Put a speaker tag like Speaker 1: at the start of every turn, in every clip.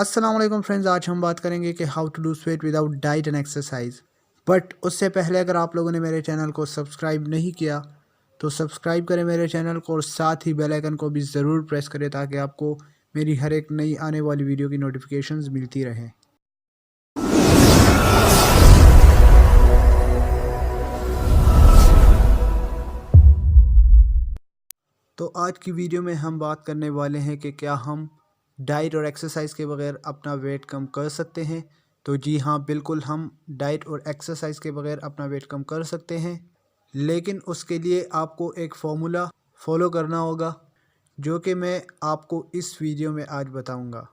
Speaker 1: अस्सलाम वालेकुम फ्रेंड्स, आज हम बात करेंगे कि how to do sweat without diet and exercise. But उससे पहले अगर आप लोगों ने मेरे चैनल को सब्सक्राइब नहीं किया तो सब्सक्राइब करें मेरे चैनल को और साथ ही बेल आइकन को भी ज़रूर प्रेस करें ताकि आपको मेरी हर एक नई आने वाली वीडियो की नोटिफिकेशंस मिलती रहें। तो आज की वीडियो में हम बात करने वाले हैं कि क्या हम डाइट और एक्सरसाइज के बगैर अपना वेट कम कर सकते हैं। तो जी हाँ, बिल्कुल हम डाइट और एक्सरसाइज के बगैर अपना वेट कम कर सकते हैं, लेकिन उसके लिए आपको एक फ़ॉर्मूला फॉलो करना होगा जो कि मैं आपको इस वीडियो में आज बताऊंगा।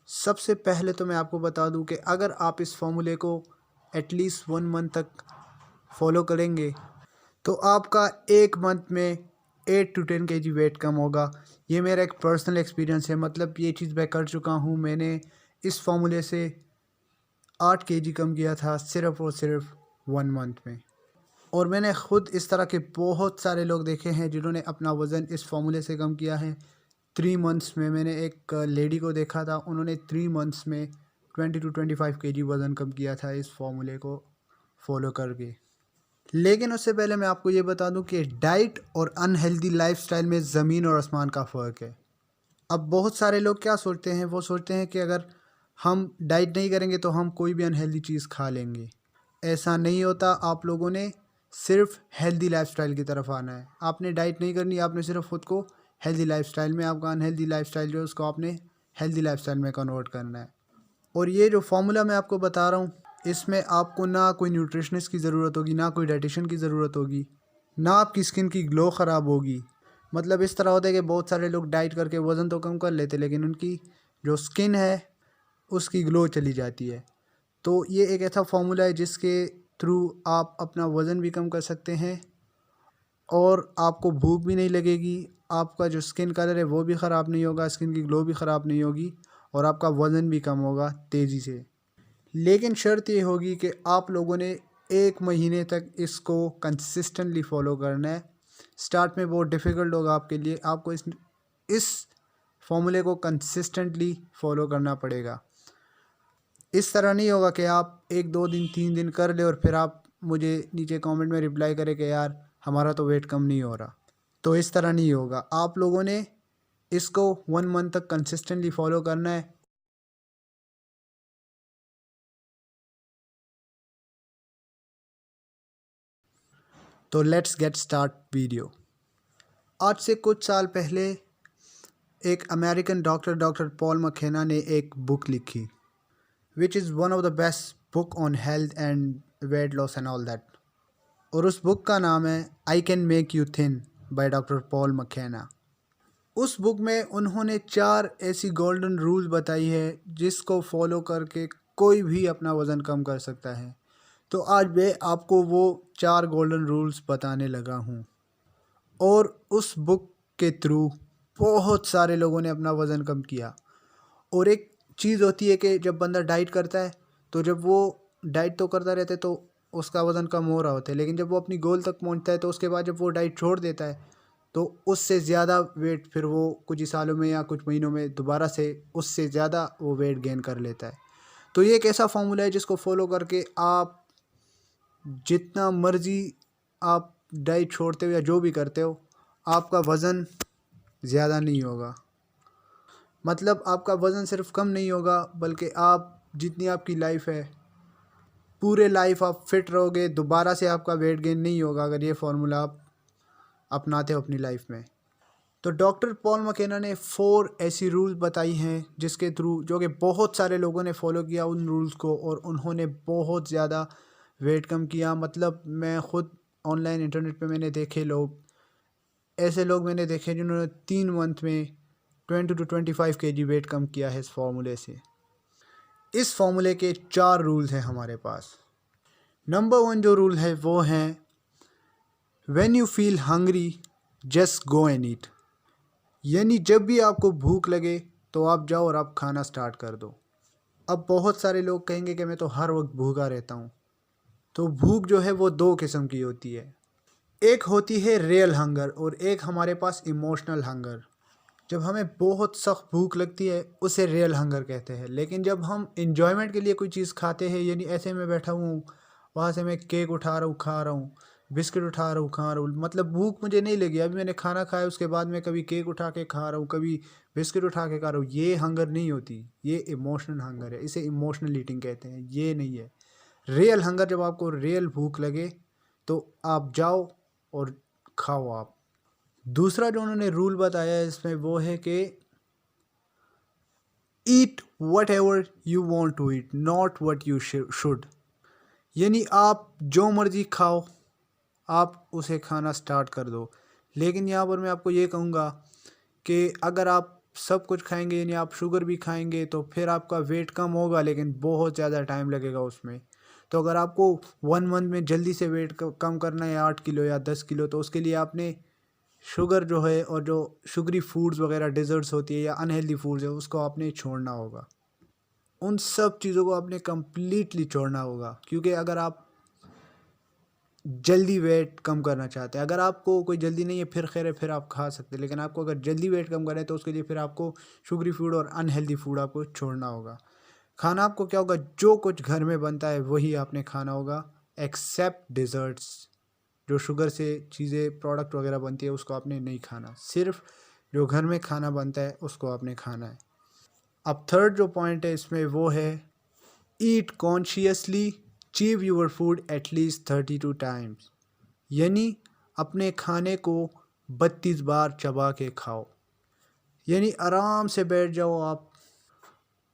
Speaker 1: सबसे पहले तो मैं आपको बता दूं कि अगर आप इस फॉर्मूले को एटलीस्ट 1 मंथ तक फॉलो करेंगे तो आपका 1 मंथ में 8 to 10 kg वेट कम होगा। ये मेरा एक पर्सनल एक्सपीरियंस है, मतलब ये चीज़ मैं कर चुका हूँ। मैंने इस फॉर्मूले से 8 kg कम किया था सिर्फ़ और सिर्फ 1 मंथ में। और मैंने ख़ुद इस तरह के बहुत सारे लोग देखे हैं जिन्होंने अपना वज़न इस फॉर्मूले से कम किया है 3 मंथ्स में। मैंने एक लेडी को देखा था, उन्होंने 3 मंथ्स में 20 to 25 kg वज़न कम किया था इस फॉर्मूले को फॉलो करके। लेकिन उससे पहले मैं आपको ये बता दूं कि डाइट और अनहेल्दी लाइफस्टाइल में ज़मीन और आसमान का फ़र्क है। अब बहुत सारे लोग क्या सोचते हैं, वो सोचते हैं कि अगर हम डाइट नहीं करेंगे तो हम कोई भी अनहेल्दी चीज़ खा लेंगे। ऐसा नहीं होता। आप लोगों ने सिर्फ हेल्दी लाइफस्टाइल की तरफ आना है। आपने डाइट नहीं करनी, आपने सिर्फ खुद को हेल्दी लाइफस्टाइल में, आपका अनहेल्दी लाइफस्टाइल जो है उसको आपने हेल्दी लाइफस्टाइल में कन्वर्ट करना है। और ये जो फार्मूला मैं आपको बता रहा हूँ, इसमें आपको ना कोई न्यूट्रिशनिस्ट की ज़रूरत होगी, ना कोई डाइटिशियन की ज़रूरत होगी, ना आपकी स्किन की ग्लो ख़राब होगी। मतलब इस तरह होता है कि बहुत सारे लोग डाइट करके वज़न तो कम कर लेते लेकिन उनकी जो स्किन है उसकी ग्लो चली जाती है। तो ये एक ऐसा फार्मूला है जिसके थ्रू आप अपना वज़न भी कम कर सकते हैं और आपको भूख भी नहीं लगेगी। आपका जो स्किन कलर है वो भी ख़राब नहीं होगा, स्किन की ग्लो भी ख़राब नहीं होगी और आपका वज़न भी कम होगा तेज़ी से। लेकिन शर्त ये होगी कि आप लोगों ने 1 महीने तक इसको कंसिस्टेंटली फॉलो करना है। स्टार्ट में बहुत डिफ़िकल्ट होगा आपके लिए, आपको इस फॉर्मूले को कंसिस्टेंटली फॉलो करना पड़ेगा। इस तरह नहीं होगा कि आप 1 2 दिन 3 दिन कर ले और फिर आप मुझे नीचे कमेंट में रिप्लाई करें कि यार हमारा तो वेट कम नहीं हो रहा। तो इस तरह नहीं होगा। आप लोगों ने इसको 1 मंथ तक कंसिस्टेंटली फॉलो करना है। तो लेट्स गेट स्टार्ट वीडियो। आज से कुछ साल पहले एक अमेरिकन डॉक्टर पॉल मकेना ने एक बुक लिखी which is one of the best book on health and weight loss and all that. और उस बुक का नाम है I can make you thin by doctor Paul McKenna. उस बुक में उन्होंने 4 ऐसी गोल्डन रूल्स बताई है जिसको फॉलो करके कोई भी अपना वज़न कम कर सकता है। तो आज मैं आपको वो 4 गोल्डन रूल्स बताने लगा हूँ। और उस बुक के थ्रू बहुत सारे लोगों ने अपना वज़न कम किया। और एक चीज़ होती है कि जब बंदा डाइट करता है तो जब वो डाइट तो करता रहता है तो उसका वज़न कम हो रहा होता है, लेकिन जब वो अपनी गोल तक पहुंचता है तो उसके बाद जब वो डाइट छोड़ देता है तो उससे ज़्यादा वेट फिर वो कुछ ही सालों में या कुछ महीनों में दोबारा से उससे ज़्यादा वो वेट गेन कर लेता है। तो ये एक ऐसा फार्मूला है जिसको फॉलो करके आप जितना मर्ज़ी आप डाइट छोड़ते हो या जो भी करते हो, आपका वज़न ज़्यादा नहीं होगा। मतलब आपका वज़न सिर्फ कम नहीं होगा बल्कि आप जितनी आपकी लाइफ है पूरे लाइफ आप फिट रहोगे, दोबारा से आपका वेट गेन नहीं होगा अगर ये फार्मूला आप अपनाते हो अपनी लाइफ में। तो डॉक्टर पॉल मकेना ने 4 ऐसी रूल्स बताई हैं जिसके थ्रू, जो कि बहुत सारे लोगों ने फॉलो किया उन रूल्स को और उन्होंने बहुत ज़्यादा वेट कम किया। मतलब मैं ख़ुद ऑनलाइन इंटरनेट पे मैंने देखे लोग, ऐसे लोग मैंने देखे जिन्होंने 3 मंथ में 20 to 25 kg वेट कम किया है इस फार्मूले से। इस फार्मूले के 4 रूल्स हैं हमारे पास। नंबर 1 जो रूल है वो है when you feel hungry just go and eat. यानी जब भी आपको भूख लगे तो आप जाओ और आप खाना स्टार्ट कर दो। अब बहुत सारे लोग कहेंगे कि मैं तो हर वक्त भूखा रहता हूँ। तो भूख जो है वो 2 किस्म की होती है। एक होती है रियल हंगर और एक हमारे पास इमोशनल हंगर। जब हमें बहुत सख्त भूख लगती है उसे रियल हंगर कहते हैं। लेकिन जब हम इंजॉयमेंट के लिए कोई चीज़ खाते हैं, यानी ऐसे मैं बैठा हूँ, वहाँ से मैं केक उठा रहा हूँ खा रहा हूँ, बिस्किट उठा रहा हूँ खा रहा हूँ, मतलब भूख मुझे नहीं लगी, अभी मैंने खाना खाया उसके बाद मैं कभी केक उठा के खा रहा हूँ, कभी बिस्किट उठा के खा रहा हूँ, ये हंगर नहीं होती, ये इमोशनल हंगर है, इसे इमोशनल ईटिंग कहते हैं, ये नहीं है रियल हंगर। जब आपको रियल भूख लगे तो आप जाओ और खाओ आप। दूसरा जो उन्होंने रूल बताया है इसमें वो है कि eat whatever you want to eat, not what you should. यानी आप जो मर्जी खाओ, आप उसे खाना स्टार्ट कर दो। लेकिन यहाँ पर मैं आपको ये कहूँगा कि अगर आप सब कुछ खाएंगे, यानी आप शुगर भी खाएंगे, तो फिर आपका वेट कम होगा, लेकिन बहुत ज़्यादा टाइम लगेगा उसमें। तो अगर आपको 1 मंथ में जल्दी से वेट कम करना है 8 किलो या 10 किलो, तो उसके लिए आपने शुगर जो है और जो शुगरी फूड्स वगैरह डिज़र्ट्स होती है या अनहेल्दी फूड्स है उसको आपने छोड़ना होगा। उन सब चीज़ों को आपने कम्प्लीटली छोड़ना होगा, क्योंकि अगर आप जल्दी वेट कम करना चाहते हैं, अगर आपको कोई जल्दी नहीं है फिर खैर है, फिर आप खा सकते हैं, लेकिन आपको अगर जल्दी वेट कम करना है तो उसके लिए फिर आपको शुगरी फूड और अनहेल्दी फूड आपको छोड़ना होगा। खाना आपको क्या होगा, जो कुछ घर में बनता है वही आपने खाना होगा, एक्सेप्ट डिज़र्ट्स। जो शुगर से चीज़ें प्रोडक्ट वगैरह बनती है उसको आपने नहीं खाना, सिर्फ जो घर में खाना बनता है उसको आपने खाना है। अब थर्ड जो पॉइंट है इसमें वो है eat consciously, chew your food at least 32 times. यानी अपने खाने को 32 बार चबा के खाओ। यानी आराम से बैठ जाओ आप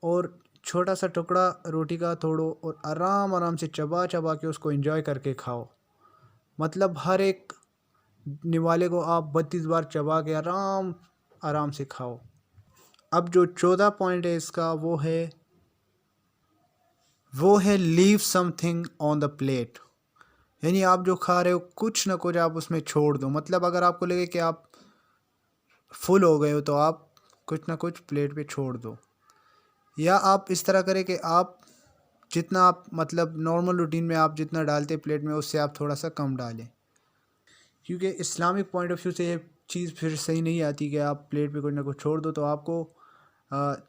Speaker 1: और छोटा सा टुकड़ा रोटी का तोड़ो और आराम आराम से चबा चबा के उसको एंजॉय करके खाओ। मतलब हर एक निवाले को आप 32 बार चबा के आराम आराम से खाओ। अब जो 14 पॉइंट है इसका वो है leave something on the plate. यानी आप जो खा रहे हो कुछ ना कुछ आप उसमें छोड़ दो। मतलब अगर आपको लगे कि आप फुल हो गए हो तो आप कुछ ना कुछ प्लेट पे छोड़ दो, या आप इस तरह करें कि आप जितना आप मतलब नॉर्मल रूटीन में आप जितना डालते प्लेट में उससे आप थोड़ा सा कम डालें, क्योंकि इस्लामिक पॉइंट ऑफ व्यू से ये चीज़ फिर सही नहीं आती कि आप प्लेट पे कुछ ना कुछ छोड़ दो। तो आपको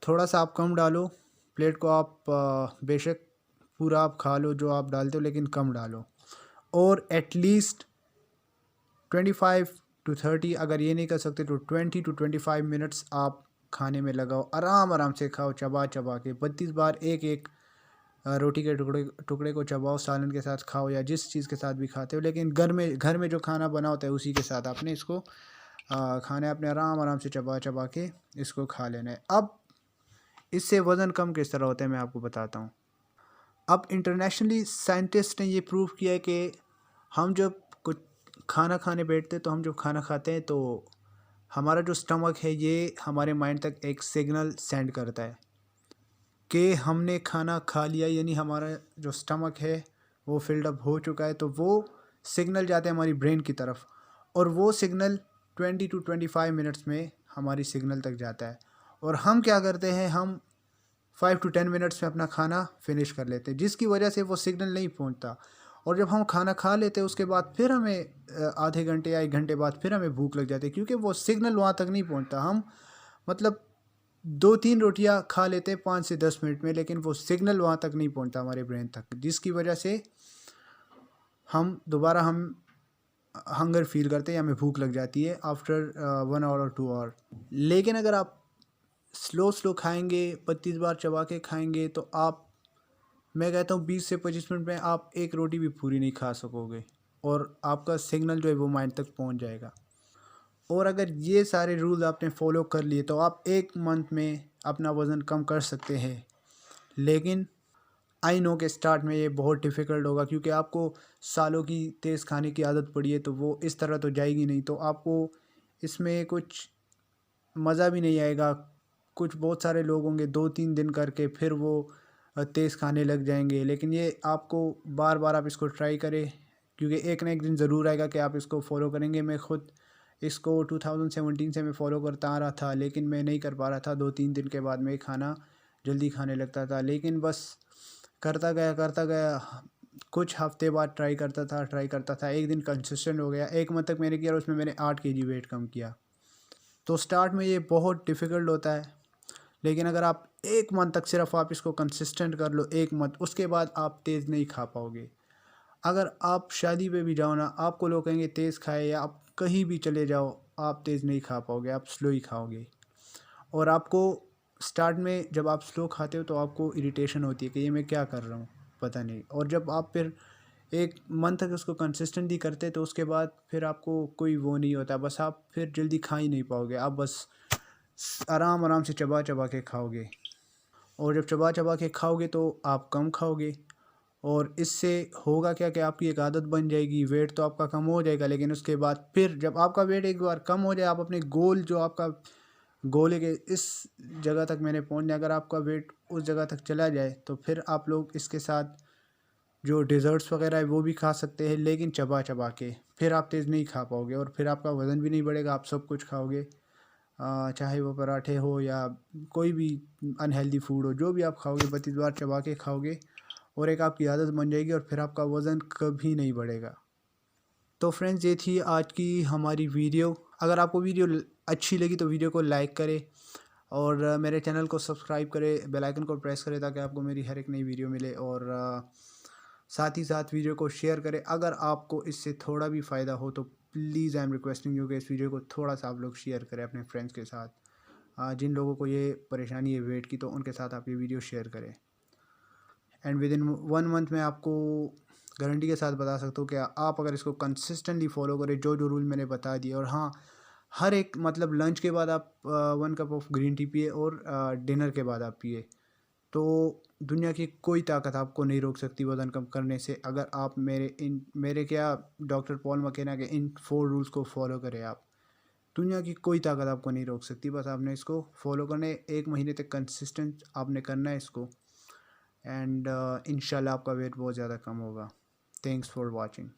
Speaker 1: थोड़ा सा आप कम डालो, प्लेट को आप बेशक पूरा आप खा लो जो आप डालते हो, लेकिन कम डालो। और एटलीस्ट 25 to 30, अगर ये नहीं कर सकते तो 20 to 25 मिनट्स आप खाने में लगाओ, आराम आराम से खाओ चबा चबा के 32 बार एक एक रोटी के टुकड़े टुकड़े को चबाओ, सालन के साथ खाओ या जिस चीज़ के साथ भी खाते हो, लेकिन घर में जो खाना बना होता है उसी के साथ आपने इसको खाने अपने आराम आराम से चबा चबा के इसको खा लेना है। अब इससे वज़न कम किस तरह होता है मैं आपको बताता हूँ। अब इंटरनेशनली साइंटिस्ट ने ये प्रूव किया है कि हम जब कुछ खाना खाने बैठते हैं, तो हम जब खाना खाते हैं तो हमारा जो स्टमक है ये हमारे माइंड तक एक सिग्नल सेंड करता है कि हमने खाना खा लिया, यानी हमारा जो स्टमक है वो फिल्ड अप हो चुका है। तो वो सिग्नल जाता है हमारी ब्रेन की तरफ, और वो सिग्नल 20 to 25 मिनट्स में हमारी सिग्नल तक जाता है। और हम क्या करते हैं, हम 5 to 10 मिनट्स में अपना खाना फिनिश कर लेते हैं, जिसकी वजह से वो सिग्नल नहीं पहुंचता। और जब हम खाना खा लेते हैं उसके बाद फिर हमें आधे घंटे या 1 घंटे बाद फिर हमें भूख लग जाती है, क्योंकि वो सिग्नल वहाँ तक नहीं पहुंचता। हम मतलब 2-3 रोटियां खा लेते हैं 5 से 10 मिनट में, लेकिन वो सिग्नल वहाँ तक नहीं पहुंचता हमारे ब्रेन तक, जिसकी वजह से हम दोबारा हंगर फील करते हैं या हमें भूख लग जाती है आफ्टर 1 आवर और 2 आवर। लेकिन अगर आप स्लो स्लो खाएंगे, 32 बार चबा के खाएंगे, तो आप, मैं कहता हूँ 20 से 25 मिनट में आप एक रोटी भी पूरी नहीं खा सकोगे, और आपका सिग्नल जो है वो माइंड तक पहुँच जाएगा। और अगर ये सारे रूल आपने फॉलो कर लिए तो आप 1 मंथ में अपना वज़न कम कर सकते हैं। लेकिन आई नो के स्टार्ट में ये बहुत डिफ़िकल्ट होगा, क्योंकि आपको सालों की तेज़ खाने की आदत पड़ी है, तो वो इस तरह तो जाएगी नहीं, तो आपको इसमें कुछ मज़ा भी नहीं आएगा। कुछ बहुत सारे लोग होंगे 2-3 दिन करके फिर वो तेज़ खाने लग जाएंगे। लेकिन ये आपको बार बार आप इसको ट्राई करें, क्योंकि एक ना एक दिन ज़रूर आएगा कि आप इसको फॉलो करेंगे। मैं खुद इसको 2017 से मैं फ़ॉलो करता आ रहा था, लेकिन मैं नहीं कर पा रहा था। 2-3 दिन के बाद मैं खाना जल्दी खाने लगता था, लेकिन बस करता गया, कुछ हफ्ते बाद ट्राई करता था, एक दिन कंसिस्टेंट हो गया, 1 मंथ तक मैंने किया और उसमें मैंने 8 kg वेट कम किया। तो स्टार्ट में ये बहुत डिफ़िकल्ट होता है, लेकिन अगर आप 1 मंथ तक सिर्फ आप इसको कंसिस्टेंट कर लो, 1 मंथ, उसके बाद आप तेज़ नहीं खा पाओगे। अगर आप शादी पे भी जाओ ना, आपको लोग कहेंगे तेज़ खाए, या आप कहीं भी चले जाओ, आप तेज़ नहीं खा पाओगे, आप स्लो ही खाओगे। और आपको स्टार्ट में जब आप स्लो खाते हो तो आपको इरिटेशन होती है कि ये मैं क्या कर रहा हूँ, पता नहीं। और जब आप फिर 1 मंथ तक उसको कंसिस्टेंटली करते तो उसके बाद फिर आपको कोई वो नहीं होता, बस आप फिर जल्दी खा ही नहीं पाओगे, आप बस आराम आराम से चबा चबा के खाओगे। और जब चबा चबा के खाओगे तो आप कम खाओगे, और इससे होगा क्या कि आपकी एक आदत बन जाएगी, वेट तो आपका कम हो जाएगा, लेकिन उसके बाद फिर जब आपका वेट एक बार कम हो जाए, आप अपने गोल, जो आपका गोल है कि इस जगह तक मैंने पहुंचना, अगर आपका वेट उस जगह तक चला जाए तो फिर आप लोग इसके साथ जो डिज़र्ट्स वगैरह है वो भी खा सकते हैं, लेकिन चबा चबा के। फिर आप तेज़ नहीं खा पाओगे और फिर आपका वज़न भी नहीं बढ़ेगा, आप सब कुछ खाओगे, चाहे वो पराठे हो या कोई भी अनहेल्दी फूड हो, जो भी आप खाओगे बस इस बार चबा के खाओगे, और एक आपकी आदत बन जाएगी और फिर आपका वज़न कभी नहीं बढ़ेगा। तो फ्रेंड्स, ये थी आज की हमारी वीडियो। अगर आपको वीडियो अच्छी लगी तो वीडियो को लाइक करें, और मेरे चैनल को सब्सक्राइब करें, बेल आइकन को प्रेस करें ताकि आपको मेरी हर एक नई वीडियो मिले, और साथ ही साथ वीडियो को शेयर करें। अगर आपको इससे थोड़ा भी फ़ायदा हो तो please I am requesting you कि इस वीडियो को थोड़ा सा आप लोग शेयर करें अपने फ्रेंड्स के साथ। जिन लोगों को ये परेशानी है वेट की, तो उनके साथ आप ये वीडियो शेयर करें। एंड विद इन 1 मंथ में आपको गारंटी के साथ बता सकता हूँ कि आप अगर इसको कंसिस्टेंटली फॉलो करें, जो जो रूल मैंने बता दिए, और हाँ, हर एक मतलब लंच के बाद आप 1 कप ऑफ ग्रीन टी पिए, और डिनर के बाद आप पिए, तो दुनिया की कोई ताकत आपको नहीं रोक सकती वज़न कम करने से। अगर आप मेरे क्या, डॉक्टर पॉल मकेना के इन 4 रूल्स को फॉलो करें आप, दुनिया की कोई ताकत आपको नहीं रोक सकती। बस आपने इसको फॉलो करना है, 1 महीने तक कंसिस्टेंट आपने करना है इसको, एंड इंशाल्लाह आपका वेट बहुत ज़्यादा कम होगा। Thanks for watching.